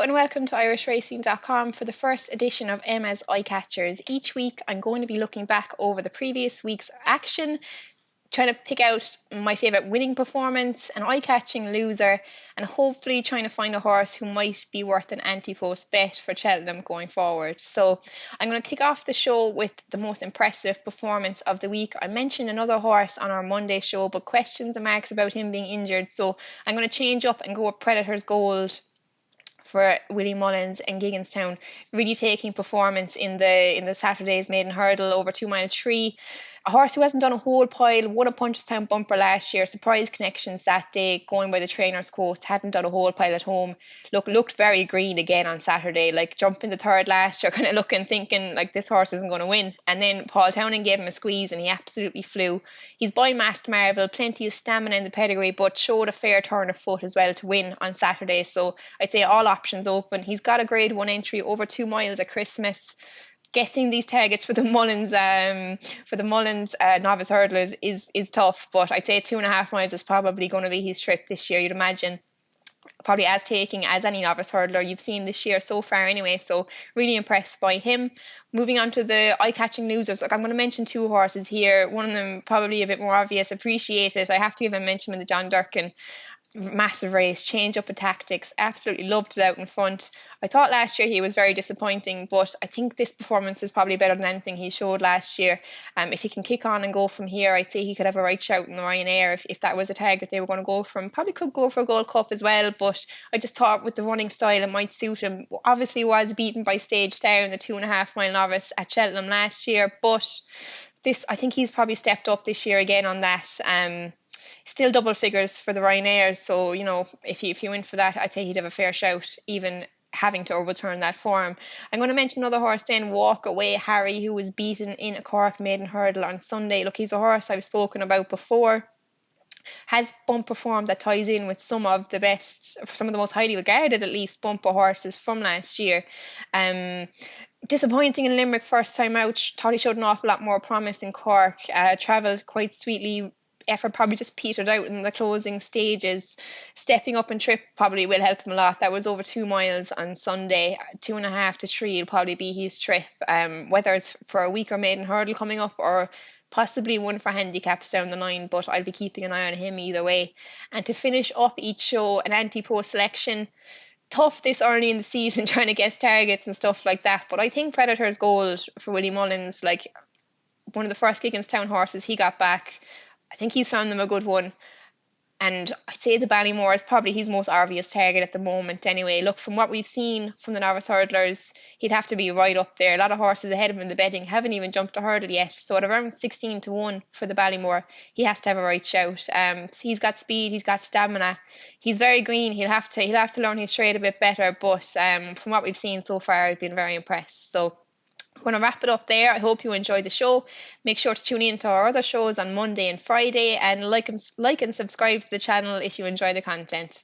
Hello and welcome to irishracing.com for the first edition of Emma's Eyecatchers. Each week I'm going to be looking back over the previous week's action, trying to pick out my favourite winning performance, an eye-catching loser, and hopefully trying to find a horse who might be worth an Ante-post bet for Cheltenham going forward. So I'm going to kick off the show with the most impressive performance of the week. I mentioned another horse on our Monday show, but questions and marks about him being injured. So I'm going to change up and go with Predator's Gold for Willie Mullins and Gigginstown, really taking performance in the Saturday's maiden hurdle over 2 mile 3. A horse who hasn't done a whole pile, won a Punchestown bumper last year, surprise connections that day, going by the trainer's quotes, hadn't done a whole pile at home. Looked very green again on Saturday, like jumping the third last year, kind of looking, thinking like this horse isn't going to win. And then Paul Townend gave him a squeeze and he absolutely flew. He's by Masked Marvel, plenty of stamina in the pedigree, but showed a fair turn of foot as well to win on Saturday. So I'd say all options open. He's got a grade 1 entry over 2 miles at Christmas. Guessing these targets for the Mullins novice hurdlers is tough, but I'd say 2.5 miles is probably going to be his trip this year, you'd imagine. Probably as taking as any novice hurdler you've seen this year so far anyway, so really impressed by him. Moving on to the eye-catching losers, I'm going to mention 2 horses here. One of them probably a bit more obvious, Appreciate It. I have to give a mention in the John Durkin. Massive race, change up of tactics, absolutely loved it out in front. I thought last year he was very disappointing, but I think this performance is probably better than anything he showed last year. If he can kick on and go from here, I'd say he could have a right shout in the Ryanair if that was a target they were going to go from. Probably could go for a Gold Cup as well, but I just thought with the running style it might suit him. Obviously was beaten by Stage Star in the 2.5 mile novice at Cheltenham last year, but I think he's probably stepped up this year again on that. Still double figures for the Ryanair, so if you went for that, I'd say he'd have a fair shout, even having to overturn that form. I'm going to mention another horse then, Walk Away Harry, who was beaten in a Cork maiden hurdle on Sunday. Look, he's a horse I've spoken about before. Has bumper form that ties in with some of the most highly regarded, at least, bumper horses from last year. Disappointing in Limerick first time out. Thought he showed an awful lot more promise in Cork. Travelled quite sweetly. Effort probably just petered out in the closing stages. Stepping up and trip probably will help him a lot. That was over 2 miles on Sunday. 2.5 to 3 will probably be his trip, whether it's for a weaker maiden hurdle coming up or possibly one for handicaps down the line, but I'll be keeping an eye on him either way. And to finish up each show, an Ante-post selection. Tough this early in the season trying to guess targets and stuff like that, but I think Predator's Gold for Willie Mullins, like one of the first Gigginstown horses he got back, I think he's found them a good one. And I'd say the Ballymore is probably his most obvious target at the moment anyway. Look, from what we've seen from the novice hurdlers, he'd have to be right up there. A lot of horses ahead of him in the betting haven't even jumped a hurdle yet. So at around 16 to 1 for the Ballymore, he has to have a right shout. He's got speed, he's got stamina. He's very green. He'll have to learn his trade a bit better. But from what we've seen so far, I've been very impressed. So I'm going to wrap it up there. I hope you enjoyed the show. Make sure to tune in to our other shows on Monday and Friday, and like and subscribe to the channel if you enjoy the content.